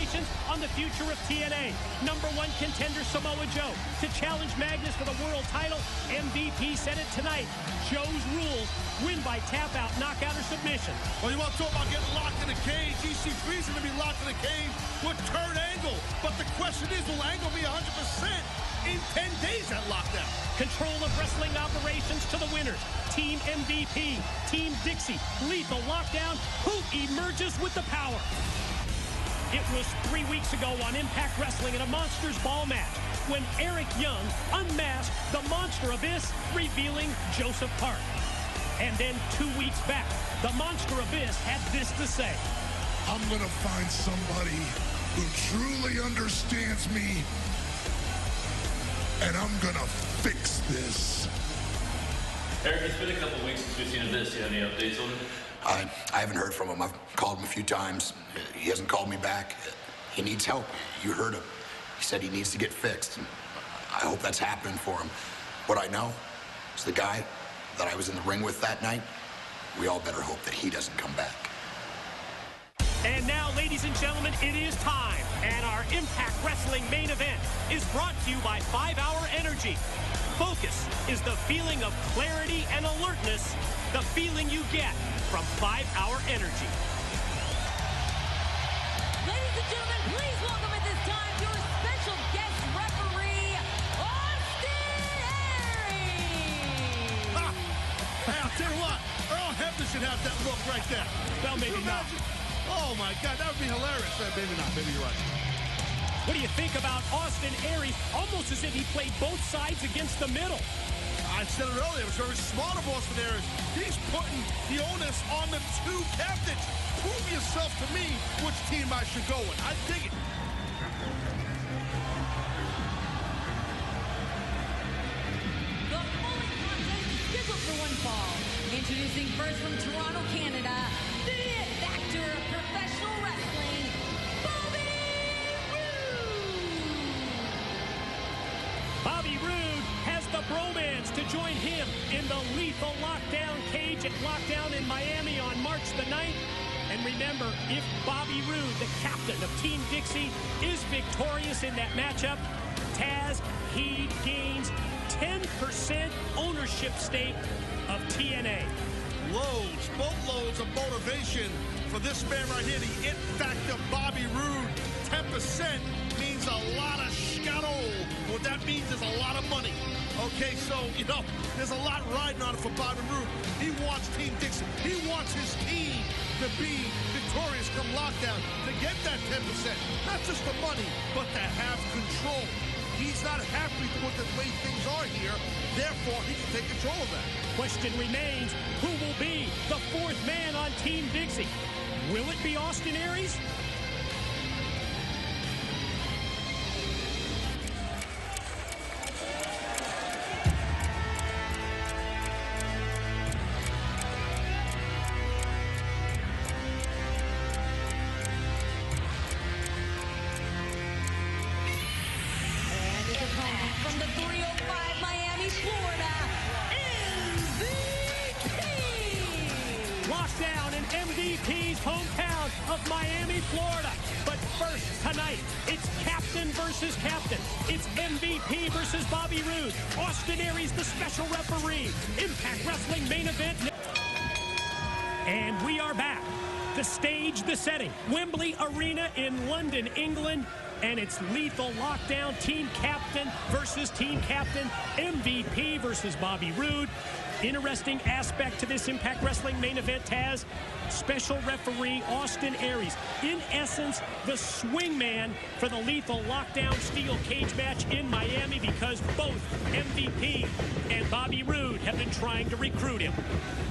speculations on the future of TNA. #1 contender Samoa Joe to challenge Magnus for the world title. MVP said it tonight. Joe's rules: win by tap out, knockout, or submission. Well, you want to talk about getting locked in a cage? EC3's going to be locked in a cage with Kurt Angle. But the question is, will Angle be 100% in 10 days at lockdown? Control of wrestling operations to the winners. Team MVP, Team Dixie, Lethal Lockdown. Who emerges with the power? It was 3 weeks ago on Impact Wrestling in a Monsters Ball match when Eric Young unmasked the Monster Abyss, revealing Joseph Park. And then 2 weeks back, the Monster Abyss had this to say. I'm gonna find somebody who truly understands me, and I'm gonna fix this. Eric, it's been a couple weeks since we've seen Abyss. Do you have any updates on him? I haven't heard from him. I've called him a few times. He hasn't called me back. He needs help. You heard him. He said he needs to get fixed. I hope that's happening for him. What I know is the guy that I was in the ring with that night, we all better hope that he doesn't come back. And now, ladies and gentlemen, it is time. And our Impact Wrestling main event is brought to you by 5 Hour Energy. Focus is the feeling of clarity and alertness, the feeling you get from 5 Hour Energy. Ladies and gentlemen, please welcome at this time your special guest referee, Austin Aries. Hey, I'll tell you what, Earl Hebner should have that look right there. Well, maybe not. Oh, my God, that would be hilarious. Maybe not. Maybe you're right. What do you think about Austin Aries? Almost as if he played both sides against the middle. I said it earlier. It was very smart of Austin Aries. He's putting the onus on the 2 captains. Prove yourself to me which team I should go with. I dig it. The following contest is scheduled for one fall. Introducing first from Toronto, Canada, the actor of professional wrestling, Bobby Roode. Bobby Roode has the bromance to join him in the Lethal Lockdown cage at Lockdown in Miami on March the 9th. And remember, if Bobby Roode, the captain of Team Dixie, is victorious in that matchup, Taz, he gains 10% ownership stake of TNA. Loads, boatloads of motivation for this man right here, the it factor Bobby Roode. 10% means a lot of scuttle. What that means is a lot of money. Okay, so, you know, there's a lot riding on it for Bobby Roode. He wants Team Dixie. He wants his team to be victorious come lockdown, to get that 10%. Not just the money, but to have control. He's not happy with the way things are here. Therefore, he can take control of that. Question remains, who will be the 4th man on Team Dixie? Will it be Austin Aries? From the 305 Miami, Florida, M.V.P. Lockdown in MVP's hometown of Miami, Florida. But first tonight, it's captain versus captain. It's MVP versus Bobby Roode. Austin Aries, the special referee. Impact Wrestling main event. And we are back. The stage, the setting. Wembley Arena in London, England. And it's Lethal Lockdown, team captain versus team captain, MVP versus Bobby Roode. Interesting aspect to this Impact Wrestling main event, Taz. Special referee Austin Aries. In essence, the swingman for the Lethal Lockdown steel cage match in Miami because both MVP and Bobby Roode have been trying to recruit him.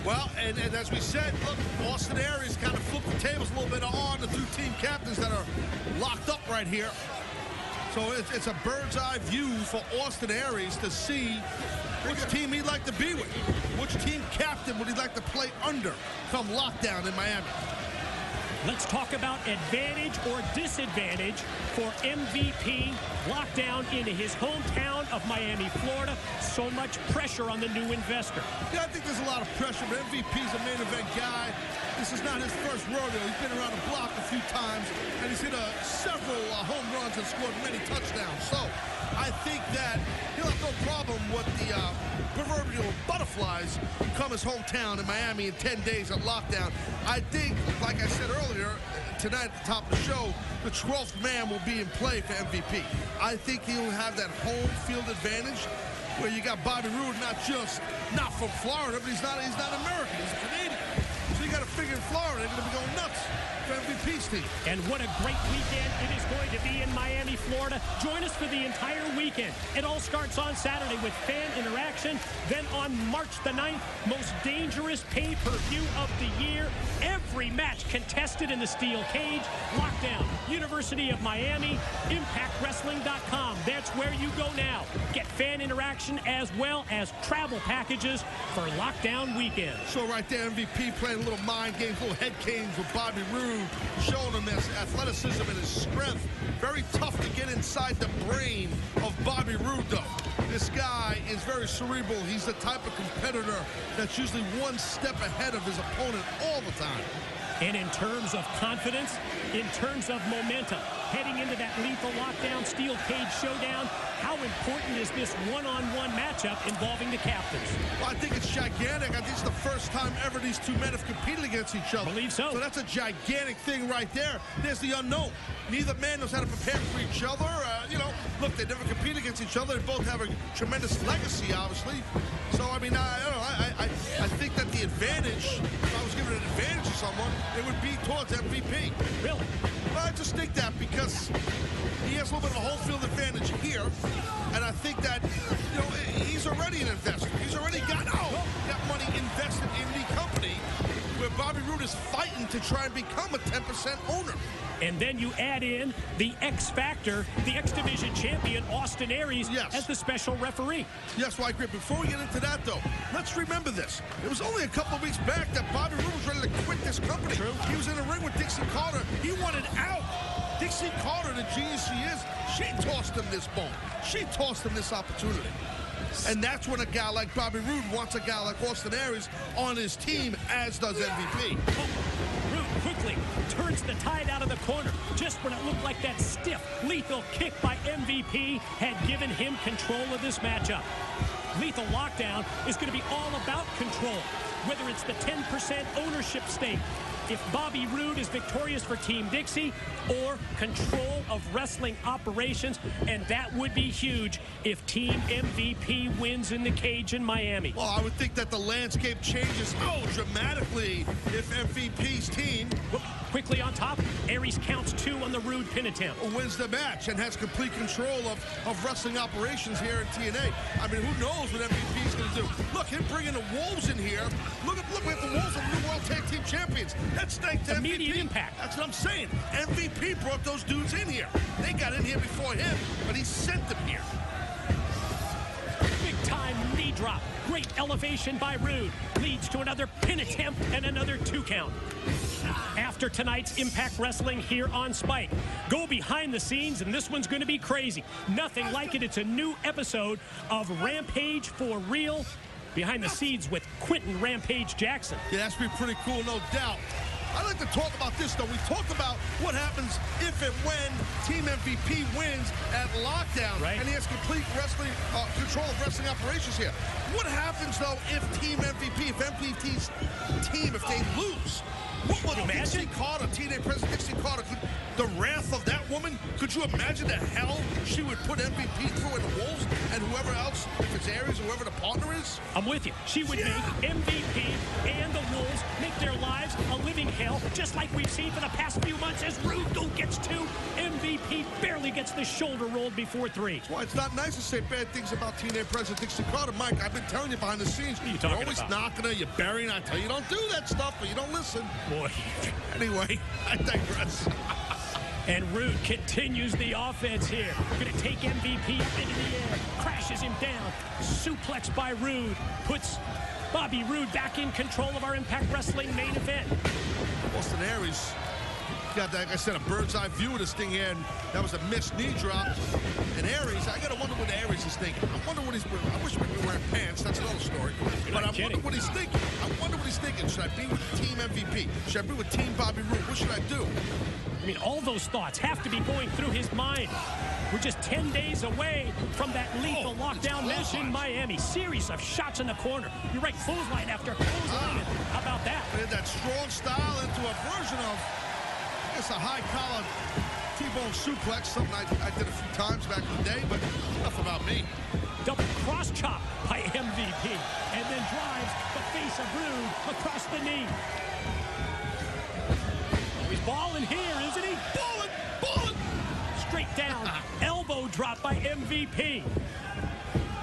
Well, and as we said, look, Austin Aries kind of flipped the tables a little bit on the 2 team captains that are locked up right here. So it's a bird's eye view for Austin Aries to see which team he'd like to be with. Which team captain would he like to play under come lockdown in Miami? Let's talk about advantage or disadvantage for MVP lockdown in his hometown of Miami, Florida. So much pressure on the new investor. Yeah, I think there's a lot of pressure, but MVP's a main event guy. This is not his first rodeo. He's been around the block a few times, and he's hit several home runs and scored many touchdowns. So I think that he'll have no problem with the proverbial butterflies come his hometown in Miami in 10 days at lockdown. I think, like I said earlier, tonight at the top of the show, the 12th man will be in play for MVP. I think he'll have that home field advantage where you got Bobby Roode, not from Florida, but he's not American, he's a Canadian. So you got to figure in Florida, they're going to be going nuts for MVP's team. And what a great weekend it is going to be in Miami, Florida. Join us for the entire weekend. It all starts on Saturday with fan interaction. Then on March the 9th, most dangerous pay-per-view of the year. Every match contested in the steel cage. Lockdown, University of Miami, ImpactWrestling.com. That's where you go now. Get fan interaction as well as travel packages for Lockdown weekend. So right there, MVP playing a little mind games, little head games with Bobby Roode, showing him his athleticism and his strength. Very tough to get inside the brain of Bobby Roode, though. This guy is very cerebral. He's the type of competitor that's usually one step ahead of his opponent all the time. And in terms of confidence, in terms of momentum, heading into that lethal lockdown steel cage showdown, how important is this one-on-one matchup involving the captains? Well, I think it's gigantic. I think it's the first time ever these two men have competed against each other. I believe so. So that's a gigantic thing right there. There's the unknown. Neither man knows how to prepare for each other. Look, they never compete against each other. They both have a tremendous legacy, obviously. So, I mean, I think that the advantage, if I was given an advantage to someone, it would be towards MVP. Really? Well, I just think that because he has a little bit of a home field advantage here, and I think that, he's already an investor. He's already got money invested in the company, where Bobby Roode is fighting to try and become a 10% owner. And then you add in the X Factor, the X Division champion, Austin Aries, as the special referee. Yes, well, I agree. Before we get into that, though, let's remember this. It was only a couple of weeks back that Bobby Roode was ready to quit this company. True. He was in the ring with Dixie Carter. He wanted out. Dixie Carter, the genius she is, she tossed him this bone. She tossed him this opportunity. And that's when a guy like Bobby Roode wants a guy like Austin Aries on his team, as does MVP. Roode quickly turns the tide out of the corner just when it looked like that stiff, lethal kick by MVP had given him control of this matchup. Lethal Lockdown is going to be all about control, whether it's the 10% ownership stake, if Bobby Roode is victorious for Team Dixie, or control of wrestling operations, and that would be huge if Team MVP wins in the cage in Miami. Well, I would think that the landscape changes dramatically if MVP's team... Quickly on top, Aries counts 2 on the Roode pin attempt. Wins the match and has complete control of wrestling operations here in TNA. I mean, who knows what MVP is going to do? Look, him bringing the Wolves in here. Look, we have the Wolves and the World Tag Team Champions. That's thanks to immediate MVP. Impact. That's what I'm saying. MVP brought those dudes in here. They got in here before him, but he sent them here. Big time knee drop. Great elevation by Roode. Leads to another pin attempt and another 2 count. After tonight's Impact Wrestling here on Spike, go behind the scenes, and this one's going to be crazy. Nothing like it. It's a new episode of Rampage for Real, behind the scenes with Quentin Rampage Jackson. Yeah, that's been pretty cool, no doubt. I'd like to talk about this, though. We talked about what happens if and when Team MVP wins at lockdown, right, and he has complete wrestling control of wrestling operations here. What happens, though, if Team MVP, if MVP's team, if they lose? What would Dixie Carter, TNA President Dixie Carter, the wrath of that woman, could you imagine the hell she would put MVP through in the Wolves and whoever else, if it's Aries, whoever the partner is? I'm with you. She would make MVP and the Wolves make their lives a living hell, just like we've seen for the past few months as Roode gets 2. MVP barely gets the shoulder rolled before 3. That's why it's not nice to say bad things about TNA President Dixie Carter. Mike, I've been telling you behind the scenes. What are you talking You're always about? knocking her, you're burying her. I tell you don't do that stuff, but you don't listen. Boy. Anyway, I digress. And Roode continues the offense here. Going to take MVP up into the air. Crashes him down. Suplex by Roode. Puts Bobby Roode back in control of our Impact Wrestling main event. Austin Aries got, like I said, a bird's eye view of this thing here, and that was a missed knee drop. And Aries, I gotta wonder what Aries is thinking. I wonder what he's. I wish we were wearing pants. That's another story. But I wonder what he's thinking. I wonder what he's thinking. Should I be with Team MVP? Should I be with Team Bobby Roode? What should I do? I mean, all those thoughts have to be going through his mind. We're just 10 days away from that lethal lockdown match in Miami. Series of shots in the corner. You're right, clothesline after clothesline. How about that? We had that strong style into a version of, I guess, a high collar T-bone suplex, something I did a few times back in the day, but enough about me. Double cross chop by MVP, and then drives the face of Roode across the knee. Oh, he's balling here, isn't he? Balling! Straight down, elbow drop by MVP.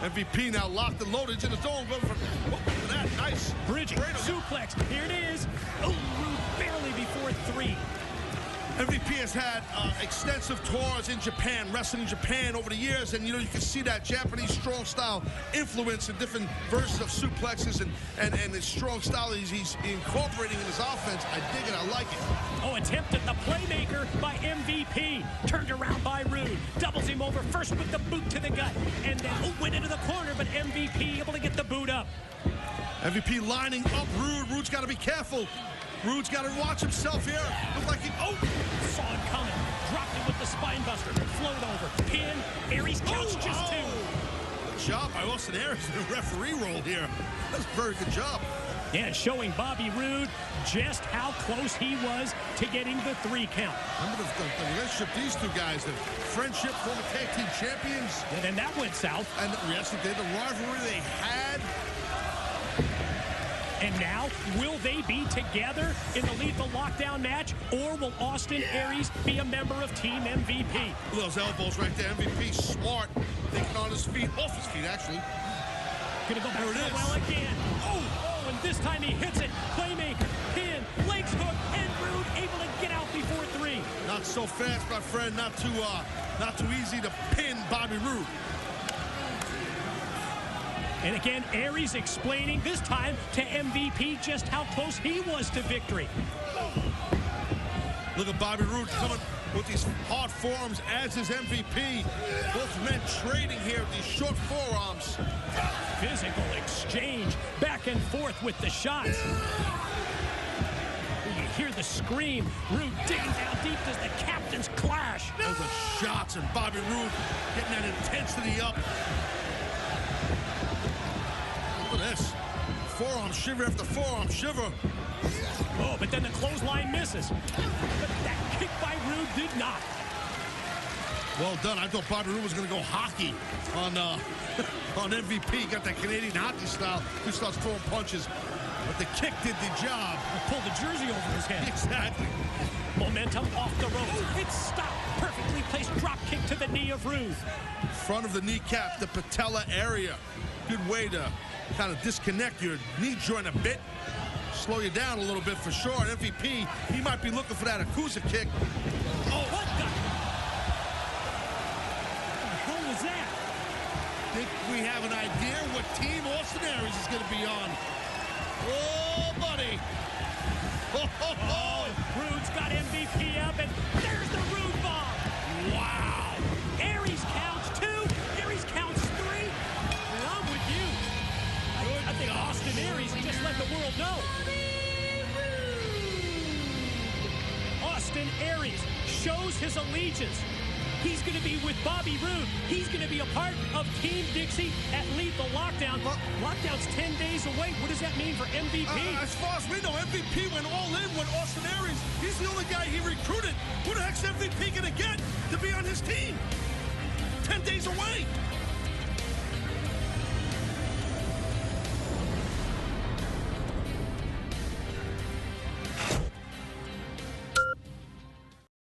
MVP now locked and loaded in his own. Look at that, nice. Bridging, suplex, here it is. Oh, Roode barely before 3. MVP has had extensive tours in Japan, wrestling in Japan over the years, and you know you can see that Japanese strong style influence in different versions of suplexes and his strong style he's incorporating in his offense. I dig it, I like it. Oh, attempt at the playmaker by MVP. Turned around by Roode. Doubles him over first with the boot to the gut, and then went into the corner, but MVP able to get the boot up. MVP lining up Roode. Roode's got to be careful. Roode's got to watch himself here. Look like he, saw it coming. Dropped it with the spine buster. Float over. Pin. Aries counts just 2. Good job by Austin Aries in the referee role here. That's a very good job. Yeah, showing Bobby Roode just how close he was to getting the 3 count. Remember the relationship these two guys, the friendship, former tag team champions. And then that went south. And yes, they did. The rivalry they had. And now, will they be together in the lethal lockdown match, or will Austin Aries be a member of Team MVP? Those elbows right there. MVP smart, thinking on his feet, off his feet actually. Gonna go back there it is. Well again. Oh, and this time he hits it. Playmaker, pin, legs hook, and Roode able to get out before 3. Not so fast, my friend. Not too easy to pin Bobby Roode. And again, Aries explaining this time to MVP just how close he was to victory. Look at Bobby Roode coming with these hard forearms, as is MVP. Both men trading here with these short forearms. Physical exchange, back and forth with the shots. You hear the scream. Roode digging down deep as the captains clash. Those are shots, and Bobby Roode getting that intensity up. Look at this. Forearm shiver after forearm shiver. Oh, but then the clothesline misses. But that kick by Roode did not. Well done. I thought Bobby Roode was going to go hockey on MVP. Got that Canadian hockey style. He starts throwing punches. But the kick did the job. Pulled the jersey over his head. Exactly. Momentum off the ropes. It's stopped. Perfectly placed drop kick to the knee of Roode. Front of the kneecap, the patella area. Good way to kind of disconnect your knee joint a bit. Slow you down a little bit for sure. And MVP, he might be looking for that Akusa kick. Oh, what the hell was that? Think we have an idea what team Austin Aries is going to be on. Oh, buddy. Oh, Roode's got MVP up, and there's the Roode bomb. Wow. Aries counts 2. Aries counts 3. And I'm with you. I think Austin Aries just let the world know. Austin Aries shows his allegiance. He's going to be with Bobby Roode. He's going to be a part of Team Dixie at Lethal Lockdown. Lockdown's 10 days away. What does that mean for MVP? As far as we know, MVP went all in with Austin Aries. He's the only guy he recruited. Who the heck's MVP going to get to be on his team? 10 days away.